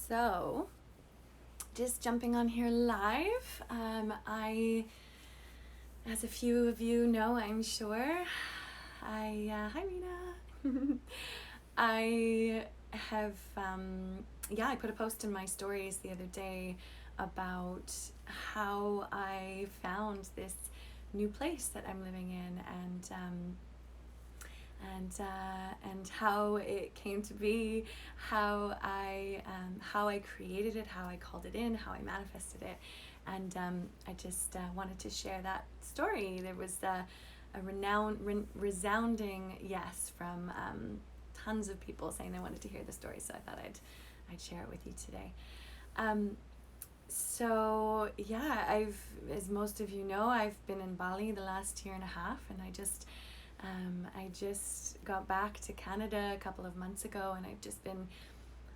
So, just jumping on here live. As a few of you know, I'm sure, hi Rena. I have, I put a post in my stories the other day about how I found this new place that I'm living in, and how it came to be, how I created it, how I called it in, how I manifested it, and I just wanted to share that story. There was a resounding yes from tons of people saying they wanted to hear the story, so I thought I'd share it with you today. So yeah, as most of you know, I've been in Bali the last year and a half, and I just got back to Canada a couple of months ago, and I've just been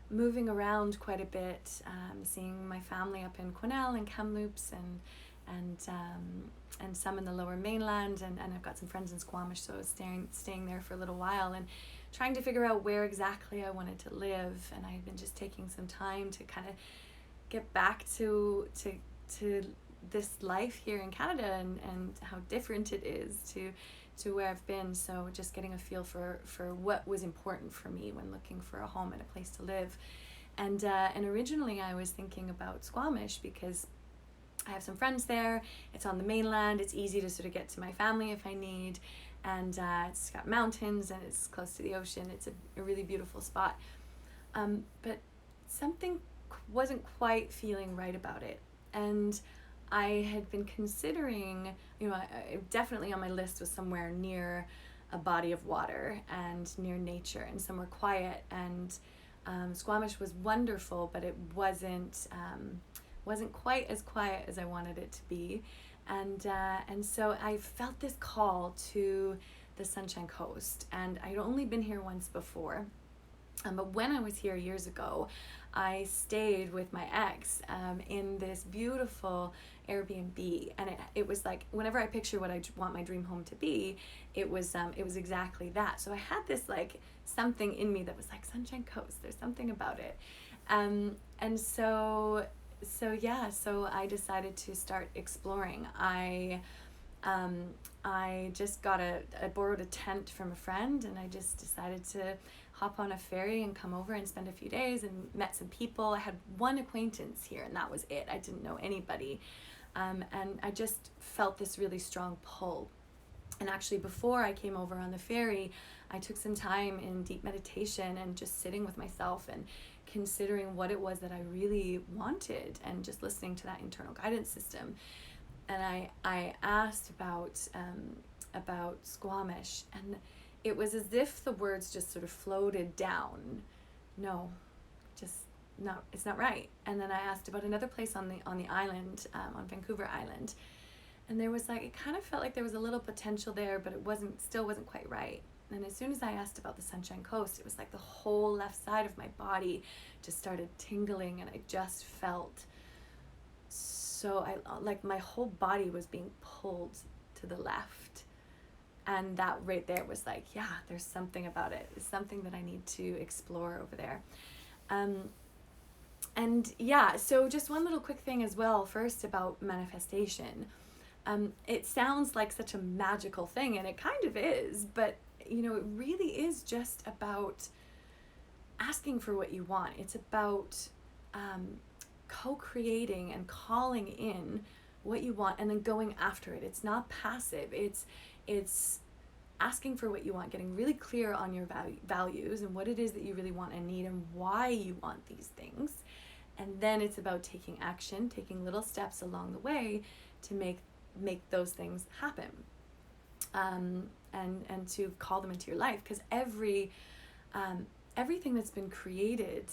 moving around quite a bit, seeing my family up in Quesnel and Kamloops, and some in the Lower Mainland, and I've got some friends in Squamish, so I was staying there for a little while and trying to figure out where exactly I wanted to live. And I had been just taking some time to kind of get back to this life here in Canada, and how different it is to where I've been. So just getting a feel for what was important for me when looking for a home and a place to live. And originally I was thinking about Squamish because I have some friends there. It's on the mainland. It's easy to sort of get to my family if I need. And it's got mountains and it's close to the ocean. It's a really beautiful spot. But something wasn't quite feeling right about it. And I had been considering, I definitely on my list was somewhere near a body of water and near nature and somewhere quiet. And Squamish was wonderful, but it wasn't quite as quiet as I wanted it to be. And so I felt this call to the Sunshine Coast, and I'd only been here once before. But when I was here years ago, I stayed with my ex in this beautiful Airbnb, and it was like, whenever I picture what I want my dream home to be, it was exactly that. So I had this like something in me that was like, Sunshine Coast, there's something about it, and so I decided to start exploring. I just I borrowed a tent from a friend, and I just decided to hop on a ferry and come over and spend a few days, and met some people. I had one acquaintance here, and that was it. I didn't know anybody. And I just felt this really strong pull. And actually, before I came over on the ferry, I took some time in deep meditation and just sitting with myself and considering what it was that I really wanted, and just listening to that internal guidance system. And I asked about Squamish, and it was as if the words just sort of floated down. No, just not. It's not right. And then I asked about another place on the island, on Vancouver Island, and there was it kind of felt like there was a little potential there, but it still wasn't quite right. And as soon as I asked about the Sunshine Coast, it was like the whole left side of my body just started tingling, and I just felt so my whole body was being pulled to the left. And that right there was like, yeah, there's something about it. It's something that I need to explore over there. So just one little quick thing as well, first about manifestation. It sounds like such a magical thing, and it kind of is, but it really is just about asking for what you want. It's about co-creating and calling in what you want, and then going after it. It's not passive. It's asking for what you want, getting really clear on your values and what it is that you really want and need, and why you want these things. And then it's about taking action, taking little steps along the way to make those things happen, and to call them into your life. Because everything that's been created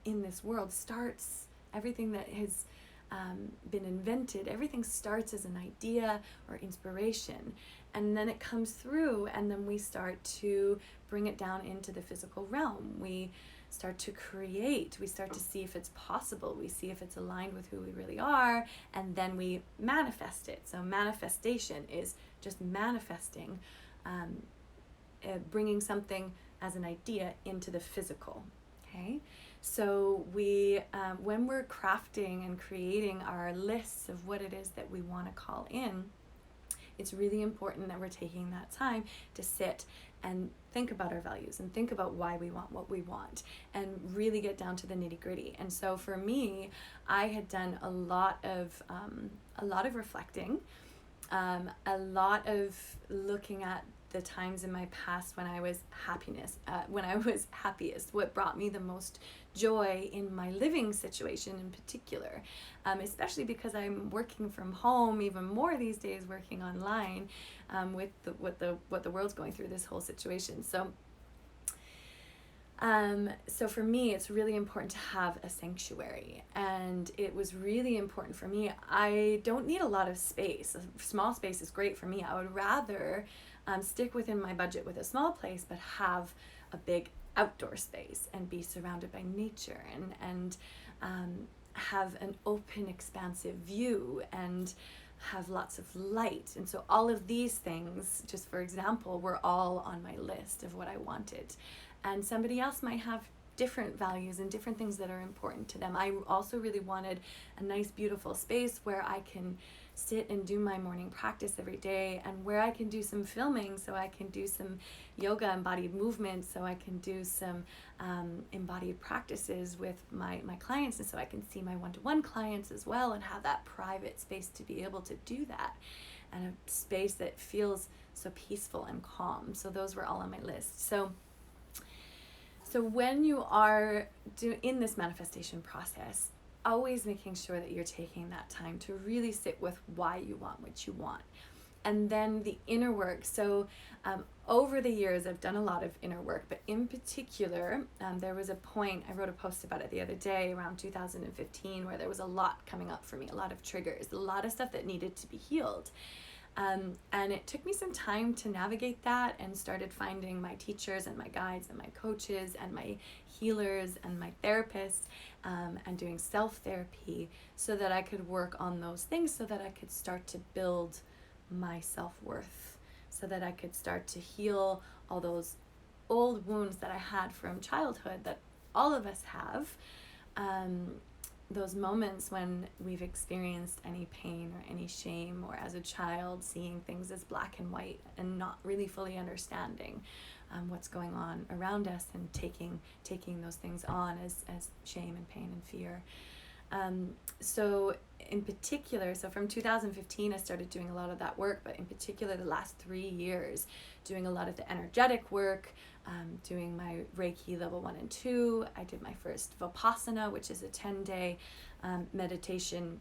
in this world starts, everything that has been invented, everything starts as an idea or inspiration, and then it comes through, and then we start to bring it down into the physical realm. We start to create, we start to see if it's possible, we see if it's aligned with who we really are, and then we manifest it. So manifestation is just manifesting, bringing something as an idea into the physical. Okay, So when we're crafting and creating our lists of what it is that we want to call in, it's really important that we're taking that time to sit and think about our values and think about why we want what we want and really get down to the nitty-gritty. And so for me, I had done a lot of reflecting, a lot of looking at the times in my past when I was happiest, what brought me the most joy in my living situation in particular, especially because I'm working from home even more these days, working online, with what the world's going through, this whole situation. So for me, it's really important to have a sanctuary, and it was really important for me. I don't need a lot of space. A small space is great for me. I would rather stick within my budget with a small place, but have a big outdoor space and be surrounded by nature and have an open, expansive view and have lots of light. And so all of these things, just for example, were all on my list of what I wanted. And somebody else might have different values and different things that are important to them. I also really wanted a nice, beautiful space where I can sit and do my morning practice every day, and where I can do some filming, so I can do some yoga embodied movement, so I can do some embodied practices with my clients, and so I can see my one-to-one clients as well and have that private space to be able to do that, and a space that feels so peaceful and calm. So those were all on my list. So when you are in this manifestation process, always making sure that you're taking that time to really sit with why you want what you want. And then the inner work. So over the years, I've done a lot of inner work, but in particular, there was a point, I wrote a post about it the other day, around 2015, where there was a lot coming up for me, a lot of triggers, a lot of stuff that needed to be healed. And it took me some time to navigate that, and started finding my teachers and my guides and my coaches and my healers and my therapists, and doing self-therapy so that I could work on those things, so that I could start to build my self-worth, so that I could start to heal all those old wounds that I had from childhood, that all of us have. Those moments when we've experienced any pain or any shame, or as a child seeing things as black and white and not really fully understanding what's going on around us, and taking those things on as shame and pain and fear. So in particular, so from 2015 I started doing a lot of that work, but in particular the last 3 years doing a lot of the energetic work, doing my Reiki level 1 and 2. I did my first Vipassana, which is a 10-day meditation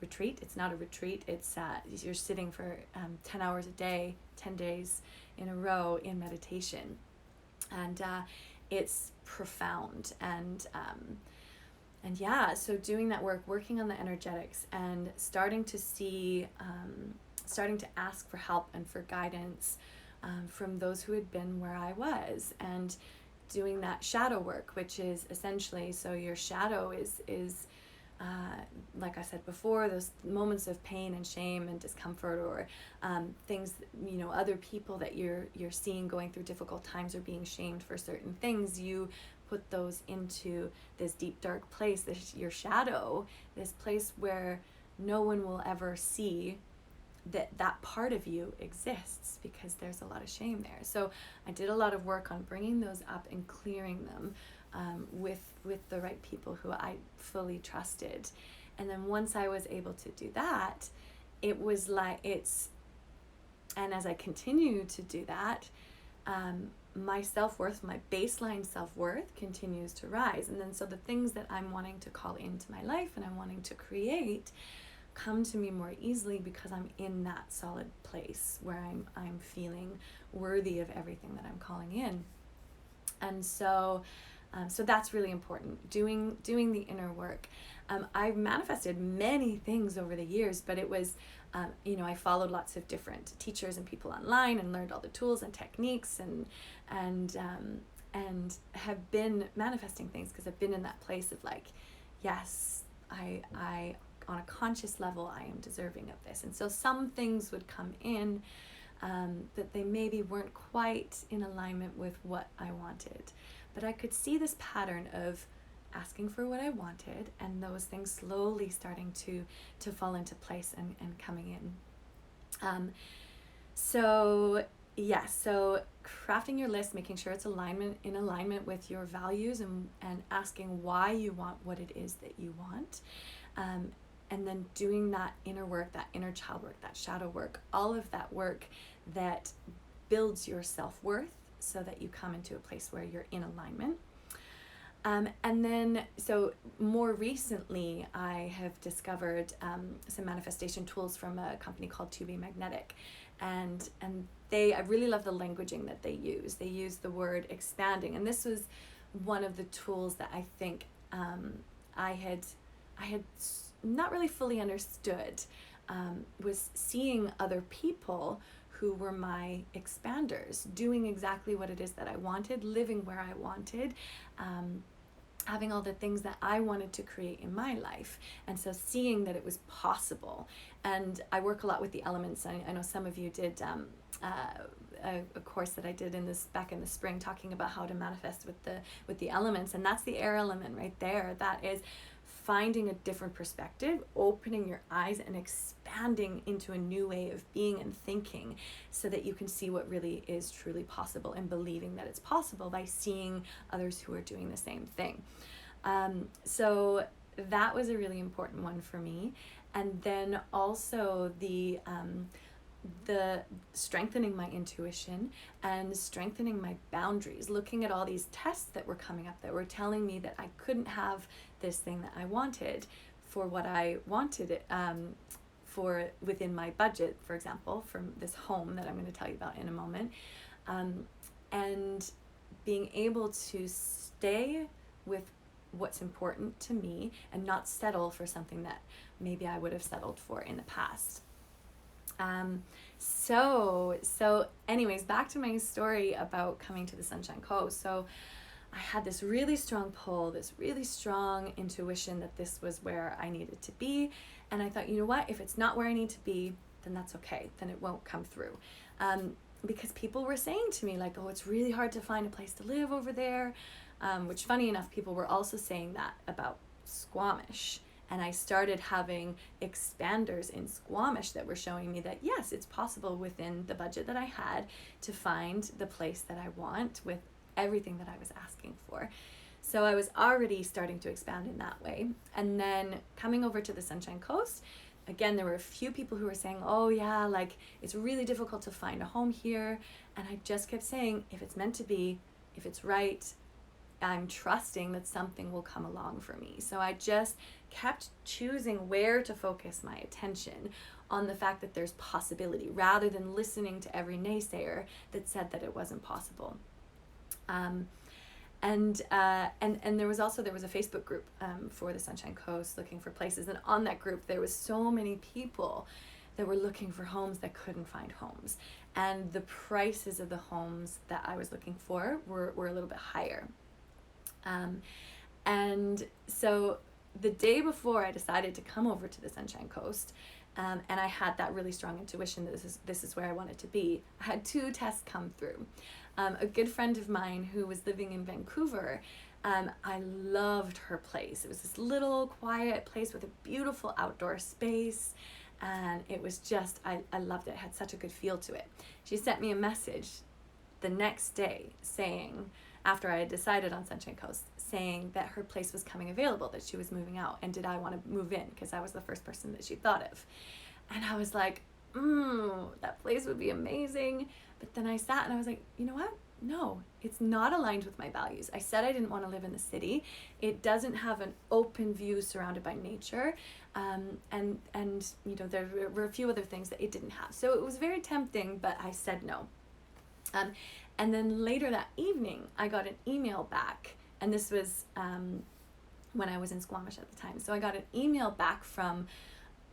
retreat. It's not a retreat, it's you're sitting for 10 hours a day, 10 days in a row in meditation, and it's profound. And yeah, so doing that work, working on the energetics, and starting to ask for help and for guidance from those who had been where I was, and doing that shadow work, which is essentially, so your shadow is like I said before, those moments of pain and shame and discomfort, or things, other people that you're seeing going through difficult times or being shamed for certain things. You put those into this deep, dark place, your shadow, this place where no one will ever see that part of you exists, because there's a lot of shame there. So I did a lot of work on bringing those up and clearing them with the right people who I fully trusted. And then once I was able to do that, it was like and as I continue to do that, my self-worth, my baseline self-worth continues to rise. And then so the things that I'm wanting to call into my life and I'm wanting to create come to me more easily, because I'm in that solid place where I'm feeling worthy of everything that I'm calling in. And so that's really important, doing the inner work. I've manifested many things over the years, but it was I followed lots of different teachers and people online, and learned all the tools and techniques, and have been manifesting things, because I've been in that place of like, yes, I on a conscious level, I am deserving of this. And so some things would come in that they maybe weren't quite in alignment with what I wanted. But I could see this pattern of asking for what I wanted, and those things slowly starting to fall into place and coming in. So yes, so crafting your list, making sure it's in alignment with your values, and asking why you want what it is that you want. And then doing that inner work, that inner child work, that shadow work, all of that work that builds your self-worth so that you come into a place where you're in alignment. And then, so more recently, I have discovered some manifestation tools from a company called To Be Magnetic. And I really love the languaging that they use. They use the word expanding. And this was one of the tools that I think I had not really fully understood, was seeing other people who were my expanders, doing exactly what it is that I wanted, living where I wanted, having all the things that I wanted to create in my life. And so seeing that it was possible. And I work a lot with the elements. I know some of you did a course that I did back in the spring, talking about how to manifest with the elements. And that's the air element right there. That is finding a different perspective, opening your eyes and expanding into a new way of being and thinking, so that you can see what really is truly possible, and believing that it's possible by seeing others who are doing the same thing. So that was a really important one for me. And then also the strengthening my intuition and strengthening my boundaries, looking at all these tests that were coming up that were telling me that I couldn't have this thing that I wanted for what I wanted, for within my budget, for example, from this home that I'm going to tell you about in a moment, and being able to stay with what's important to me and not settle for something that maybe I would have settled for in the past. So anyways, back to my story about coming to the Sunshine Coast. So I had this really strong pull, this really strong intuition that this was where I needed to be. And I thought, you know what, if it's not where I need to be, then that's okay. Then it won't come through. Because people were saying to me like, oh, it's really hard to find a place to live over there. Which, funny enough, people were also saying that about Squamish. And I started having expanders in Squamish that were showing me that, yes, it's possible within the budget that I had to find the place that I want with everything that I was asking for. So I was already starting to expand in that way. And then coming over to the Sunshine Coast, again, there were a few people who were saying, oh yeah, like it's really difficult to find a home here. And I just kept saying, if it's meant to be, if it's right, I'm trusting that something will come along for me. So I just kept choosing where to focus my attention on the fact that there's possibility, rather than listening to every naysayer that said that it wasn't possible. And there was a Facebook group for the Sunshine Coast, looking for places, and on that group there was so many people that were looking for homes that couldn't find homes, and the prices of the homes that I was looking for were a little bit higher. And so the day before I decided to come over to the Sunshine Coast, and I had that really strong intuition that this is where I wanted to be, I had 2 tests come through. A good friend of mine who was living in Vancouver, I loved her place. It was this little quiet place with a beautiful outdoor space, and it was just, I loved it. It had such a good feel to it. She sent me a message the next day saying, after I had decided on Sunshine Coast, saying that her place was coming available, that she was moving out, and did I want to move in, because I was the first person that she thought of. And I was like, that place would be amazing. But then I sat and I was like, you know what? No, it's not aligned with my values. I said I didn't want to live in the city. It doesn't have an open view surrounded by nature. And you know, there were a few other things that it didn't have. So it was very tempting, but I said no. And then later that evening, I got an email back, and this was when I was in Squamish at the time. So I got an email back from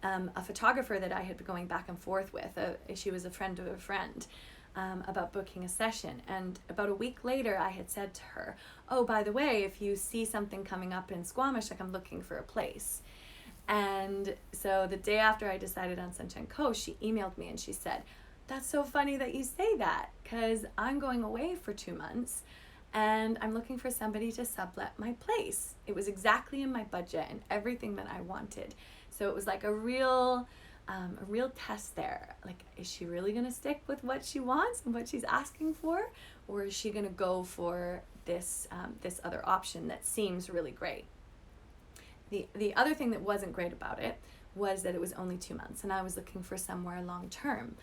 a photographer that I had been going back and forth with. She was a friend of a friend, about booking a session. And about a week later, I had said to her, oh, by the way, if you see something coming up in Squamish, like I'm looking for a place. And so the day after I decided on Sunshine Coast, she emailed me and she said, that's so funny that you say that, because I'm going away for 2 months, and I'm looking for somebody to sublet my place. It was exactly in my budget and everything that I wanted. So it was like a real test there. Like, is she really going to stick with what she wants and what she's asking for, or is she going to go for this other option that seems really great? The other thing that wasn't great about it was that it was only 2 months, and I was looking for somewhere long term.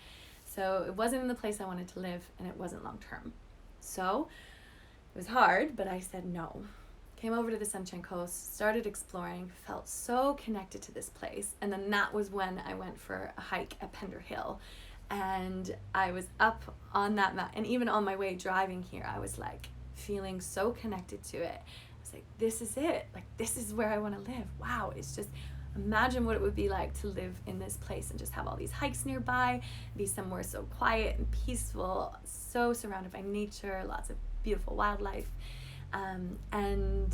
So it wasn't in the place I wanted to live, and it wasn't long term. So it was hard, but I said no. Came over to the Sunshine Coast, started exploring, felt so connected to this place. And then that was when I went for a hike at Pender Hill. And I was up on that mountain, and even on my way driving here, I was like feeling so connected to it. I was like, this is it. Like, this is where I want to live. Wow, it's just, imagine what it would be like to live in this place and just have all these hikes nearby, be somewhere so quiet and peaceful, so surrounded by nature, lots of beautiful wildlife. And then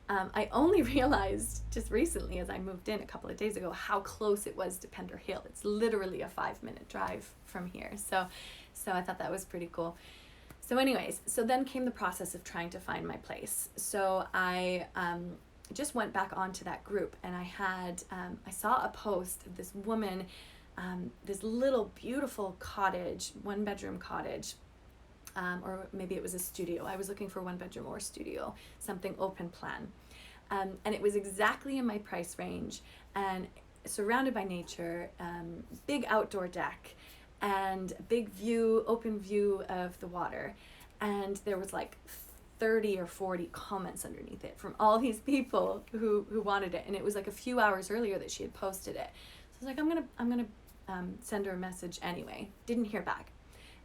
I only realized just recently, as I moved in a couple of days ago, how close it was to Pender Hill. It's literally a 5-minute drive from here. So I thought that was pretty cool. So anyways, so then came the process of trying to find my place. So I just went back onto that group, and I saw a post of this woman, this little beautiful cottage, 1-bedroom cottage, or maybe it was a studio. I was looking for 1-bedroom or studio, something open plan. And it was exactly in my price range, and surrounded by nature, big outdoor deck, and big view, open view of the water. And there was like 30 or 40 comments underneath it from all these people who wanted it. And it was like a few hours earlier that she had posted it. So I was like, I'm gonna send her a message anyway. Didn't hear back.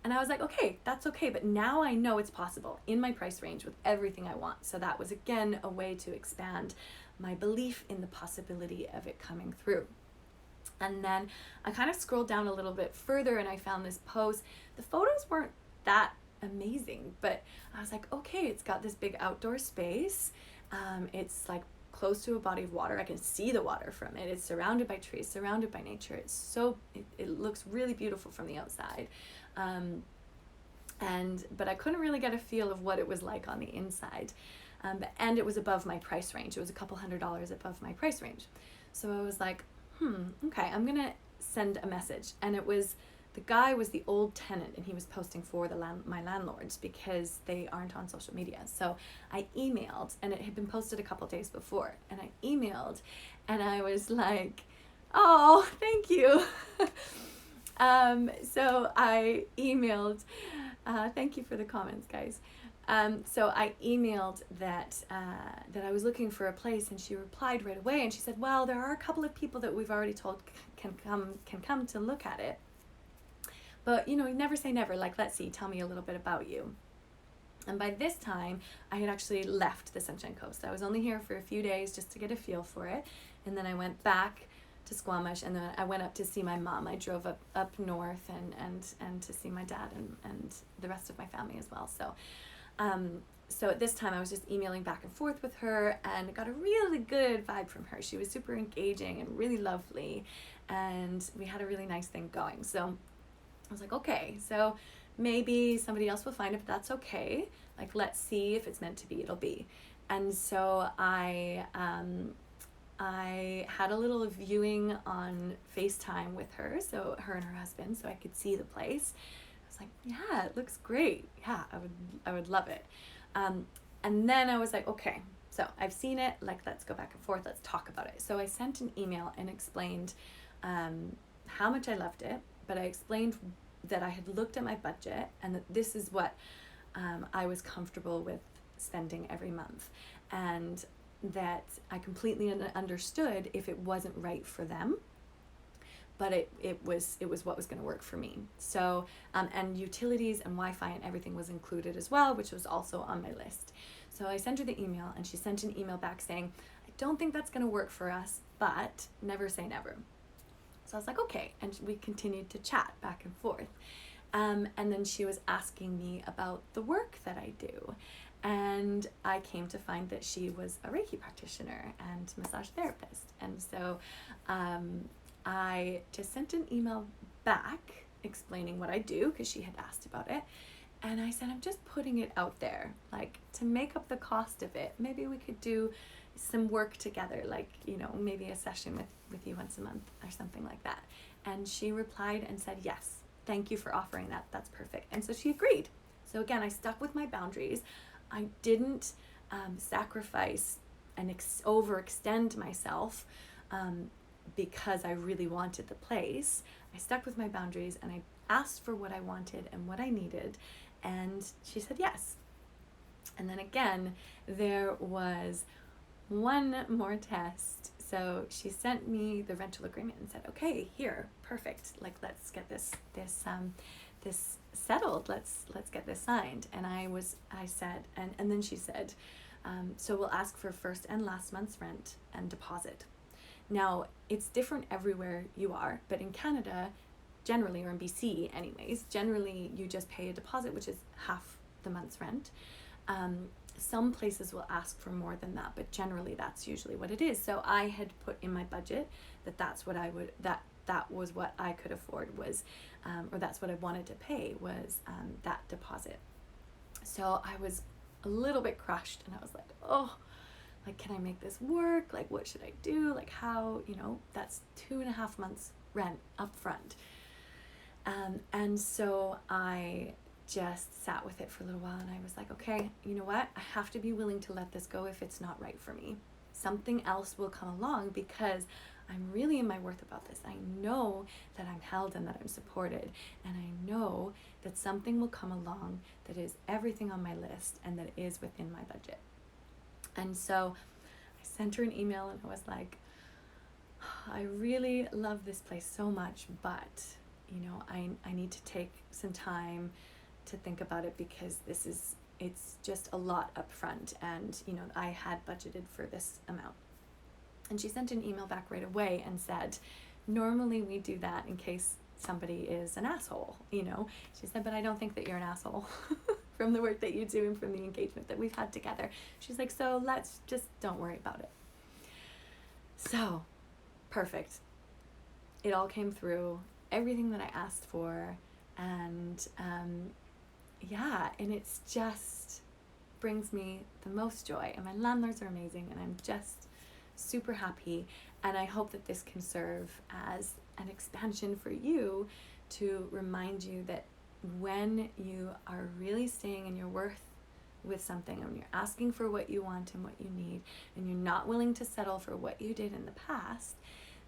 And I was like, okay, that's okay, but now I know it's possible in my price range with everything I want. So that was, again, a way to expand my belief in the possibility of it coming through. And then I kind of scrolled down a little bit further, and I found this post. The photos weren't that amazing, but I was like, okay, it's got this big outdoor space. It's like close to a body of water. I can see the water from it. It's surrounded by trees, surrounded by nature. It looks really beautiful from the outside. But I couldn't really get a feel of what it was like on the inside. And it was above my price range. It was a couple $100 above my price range. So I was like, okay, I'm gonna send a message. And the guy was the old tenant, and he was posting for my landlords because they aren't on social media. So I emailed, and it had been posted a couple days before, and I emailed, and I was like, oh, thank you. So I emailed, thank you for the comments, guys. So I emailed that I was looking for a place, and she replied right away, and she said, well, there are a couple of people that we've already told can come to look at it. But, never say never. Like, let's see, tell me a little bit about you. And by this time, I had actually left the Sunshine Coast. I was only here for a few days just to get a feel for it. And then I went back to Squamish, and then I went up to see my mom. I drove up north and to see my dad and the rest of my family as well. So at this time, I was just emailing back and forth with her, and got a really good vibe from her. She was super engaging and really lovely, and we had a really nice thing going. So I was like, okay, so maybe somebody else will find it, but that's okay. Like, let's see, if it's meant to be, it'll be. And so I had a little viewing on FaceTime with her, so her and her husband, so I could see the place. I was like, yeah, it looks great. Yeah, I would love it. And then I was like, okay, so I've seen it, like, let's go back and forth, let's talk about it. So I sent an email and explained how much I loved it, but I explained that I had looked at my budget, and that this is what I was comfortable with spending every month, and that I completely understood if it wasn't right for them, but it was what was going to work for me. So and utilities and Wi-Fi and everything was included as well, which was also on my list. So I sent her the email, and she sent an email back saying, I don't think that's going to work for us, but never say never. So I was like, okay, and we continued to chat back and forth. And then she was asking me about the work that I do. And I came to find that she was a Reiki practitioner and massage therapist. And so I just sent an email back explaining what I do because she had asked about it. And I said, I'm just putting it out there, like to make up the cost of it. Maybe we could do some work together, like, you know, maybe a session with you once a month or something like that. And she replied and said, yes, thank you for offering that. That's perfect. And so she agreed. So again, I stuck with my boundaries. I didn't sacrifice and overextend myself because I really wanted the place. I stuck with my boundaries and I asked for what I wanted and what I needed, and she said yes. And then again, there was one more test. So she sent me the rental agreement and said, okay, here, perfect. Like, let's get this settled. Let's get this signed. And I said, and then she said, so we'll ask for first and last month's rent and deposit. Now, it's different everywhere you are, but in Canada, generally, or in BC anyways, generally you just pay a deposit, which is half the month's rent. Some places will ask for more than that, but generally that's usually what it is. So I had put in my budget that was what I could afford was, or that's what I wanted to pay was that deposit. So I was a little bit crushed, and I was like, oh, like, can I make this work? Like, what should I do? Like, how, you know, that's 2.5 months rent up front. And so I just sat with it for a little while, and I was like, okay, you know what? I have to be willing to let this go if it's not right for me. Something else will come along because I'm really in my worth about this. I know that I'm held and that I'm supported, and I know that something will come along that is everything on my list and that is within my budget. And so I sent her an email and I was like, I really love this place so much, but you know, I need to take some time to think about it because it's just a lot up front, and you know, I had budgeted for this amount. And she sent an email back right away and said, normally we do that in case somebody is an asshole, you know. She said, but I don't think that you're an asshole from the work that you do and from the engagement that we've had together. She's like, so let's just don't worry about it. So, perfect. It all came through, everything that I asked for, and and it's just brings me the most joy, and my landlords are amazing, and I'm just super happy. And I hope that this can serve as an expansion for you to remind you that when you are really staying in your worth with something, and you're asking for what you want and what you need, and you're not willing to settle for what you did in the past,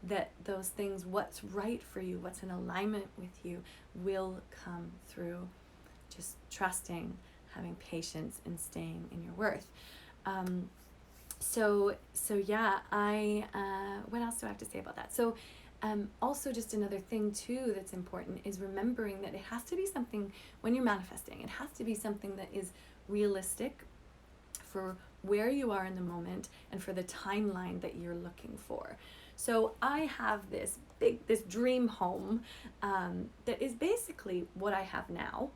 that those things, what's right for you, what's in alignment with you, will come through. Just trusting, having patience, and staying in your worth. So yeah, what else do I have to say about that? So also, just another thing too that's important is remembering that it has to be something, when you're manifesting, it has to be something that is realistic for where you are in the moment and for the timeline that you're looking for. So I have this dream home that is basically what I have now,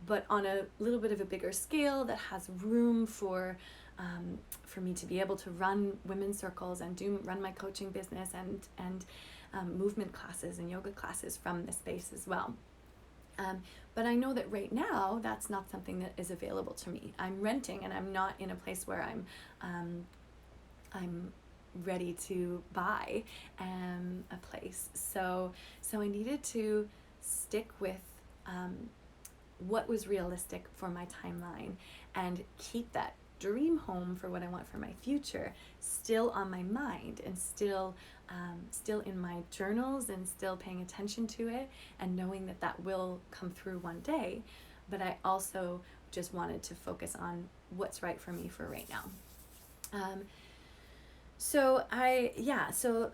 but on a little bit of a bigger scale, that has room for me to be able to run women's circles and run my coaching business and movement classes and yoga classes from the space as well. But I know that right now that's not something that is available to me. I'm renting, and I'm not in a place where I'm ready to buy a place. So I needed to stick with what was realistic for my timeline and keep that dream home for what I want for my future still on my mind, and still in my journals, and still paying attention to it, and knowing that will come through one day. But I also just wanted to focus on what's right for me for right now. So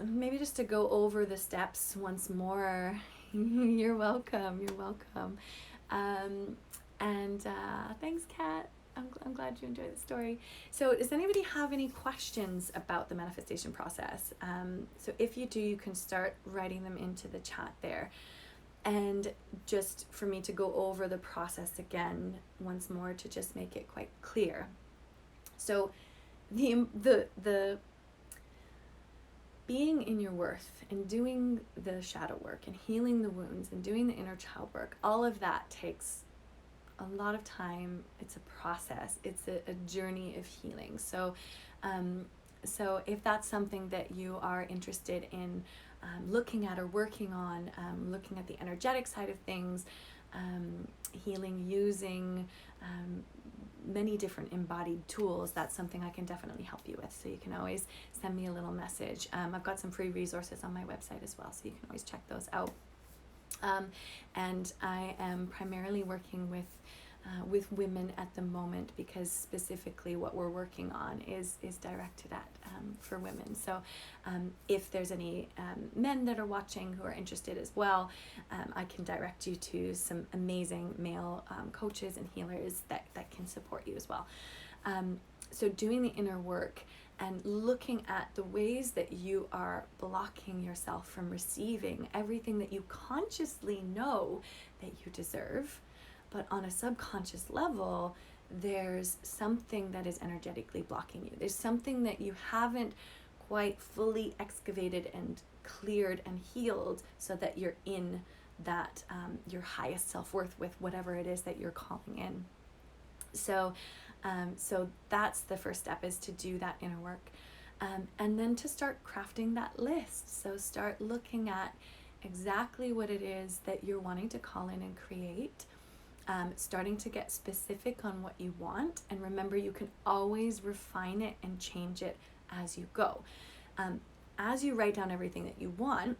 maybe just to go over the steps once more. You're welcome. Thanks, Kat. I'm glad you enjoyed the story. So does anybody have any questions about the manifestation process? So if you do, you can start writing them into the chat there. And just for me to go over the process again once more to just make it quite clear. So the being in your worth and doing the shadow work and healing the wounds and doing the inner child work, all of that takes a lot of time. It's a process. It's a journey of healing. So if that's something that you are interested in looking at or working on, looking at the energetic side of things, healing using many different embodied tools, that's something I can definitely help you with. So you can always send me a little message. I've got some free resources on my website as well, so you can always check those out. And I am primarily working with women at the moment, because specifically what we're working on is directed at for women. So if there's any men that are watching who are interested as well, I can direct you to some amazing male coaches and healers that can support you as well. So doing the inner work and looking at the ways that you are blocking yourself from receiving everything that you consciously know that you deserve, but on a subconscious level, there's something that is energetically blocking you. There's something that you haven't quite fully excavated and cleared and healed, so that you're in that your highest self-worth with whatever it is that you're calling in. So that's the first step, is to do that inner work. And then to start crafting that list. So start looking at exactly what it is that you're wanting to call in and create. Starting to get specific on what you want. And remember, you can always refine it and change it as you go. As you write down everything that you want,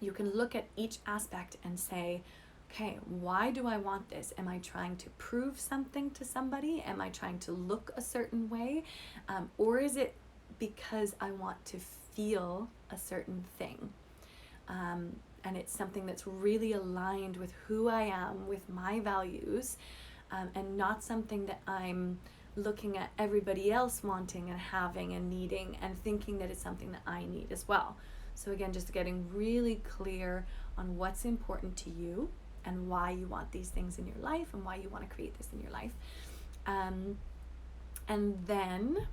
you can look at each aspect and say, okay, why do I want this? Am I trying to prove something to somebody? Am I trying to look a certain way? Or is it because I want to feel a certain thing? And it's something that's really aligned with who I am, with my values, and not something that I'm looking at everybody else wanting and having and needing and thinking that it's something that I need as well. So again, just getting really clear on what's important to you and why you want these things in your life and why you want to create this in your life. And then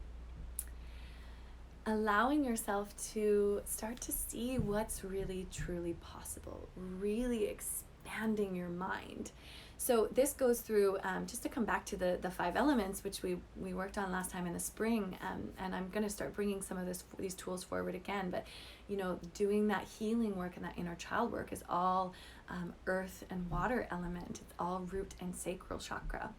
allowing yourself to start to see what's really truly possible, really expanding your mind. So this goes through, just to come back to the 5 elements, which we worked on last time in the spring, and I'm going to start bringing some of these tools forward again. But doing that healing work and that inner child work is all earth and water element. It's all root and sacral chakra.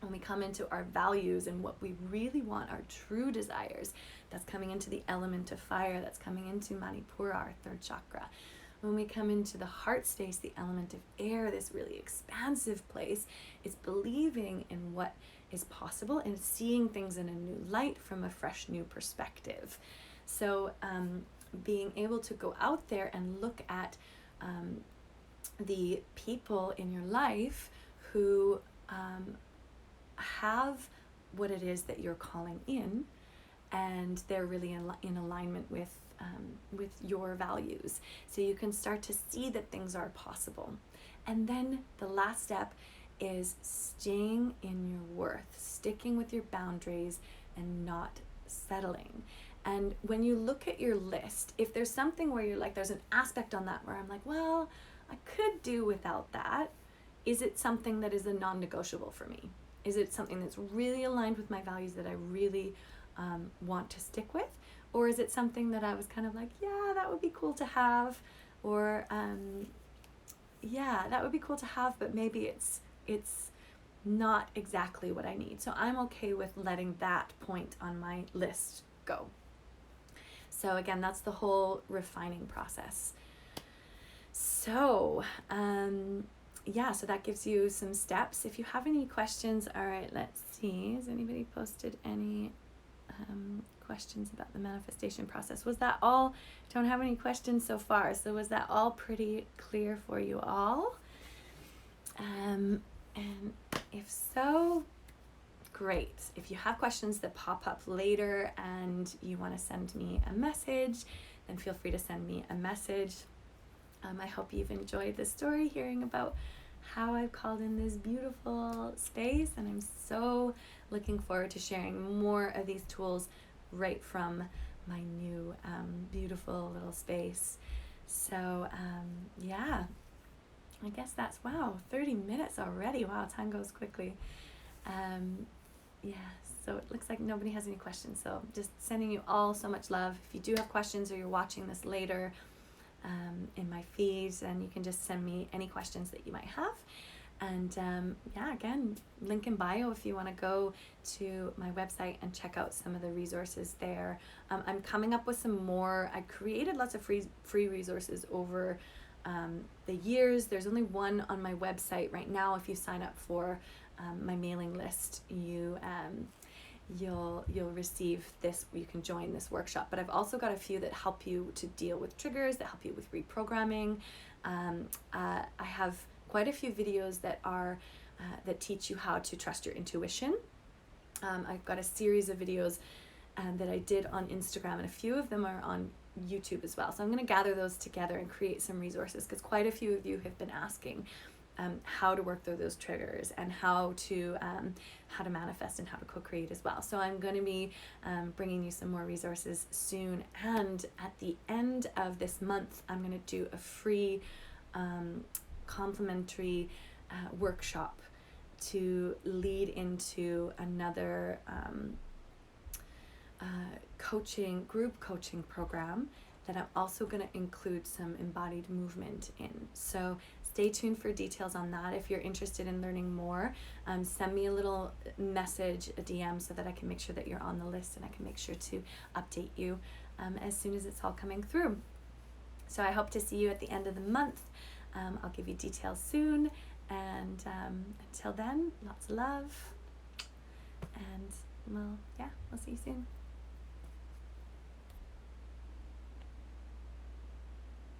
When we come into our values and what we really want, our true desires, that's coming into the element of fire, that's coming into Manipura, our 3rd chakra. When we come into the heart space, the element of air, this really expansive place, it's believing in what is possible and seeing things in a new light from a fresh new perspective. So being able to go out there and look at the people in your life who have what it is that you're calling in, and they're really in alignment with your values. So you can start to see that things are possible. And then the last step is staying in your worth, sticking with your boundaries and not settling. And when you look at your list, if there's something where you're like, there's an aspect on that where I'm like, well, I could do without that, is it something that is a non-negotiable for me? Is it something that's really aligned with my values that I really want to stick with? Or is it something that I was kind of like, yeah, that would be cool to have, or yeah, that would be cool to have, but maybe it's not exactly what I need. So I'm okay with letting that point on my list go. So again, that's the whole refining process. So yeah, so that gives you some steps. If you have any questions, all right, let's see. Has anybody posted any questions about the manifestation process? Was that all? Don't have any questions so far. So was that all pretty clear for you all? And if so, great. If you have questions that pop up later and you want to send me a message, then feel free to send me a message. I hope you've enjoyed this story, hearing about how I've called in this beautiful space, and I'm so looking forward to sharing more of these tools right from my new beautiful little space. So yeah, I guess that's, wow, 30 minutes already. Wow, time goes quickly. Yeah, so it looks like nobody has any questions. So just sending you all so much love. If you do have questions or you're watching this later in my feeds, then you can just send me any questions that you might have. And yeah, again, link in bio if you want to go to my website and check out some of the resources there. I'm coming up with some more. I created lots of free resources over the years. There's only one on my website right now. If you sign up for my mailing list, you'll receive this. You can join this workshop. But I've also got a few that help you to deal with triggers, that help you with reprogramming. I have quite a few videos that are that teach you how to trust your intuition. I've got a series of videos that I did on Instagram, and a few of them are on YouTube as well. So I'm going to gather those together and create some resources, because quite a few of you have been asking how to work through those triggers and how to manifest and how to co-create as well. So I'm going to be bringing you some more resources soon. And at the end of this month, I'm going to do a free complimentary workshop to lead into another group coaching program that I'm also going to include some embodied movement in. So stay tuned for details on that. If you're interested in learning more, send me a little message, a DM, so that I can make sure that you're on the list, and I can make sure to update you as soon as it's all coming through. So I hope to see you at the end of the month. I'll give you details soon, and until then, lots of love, and well, yeah, we'll see you soon.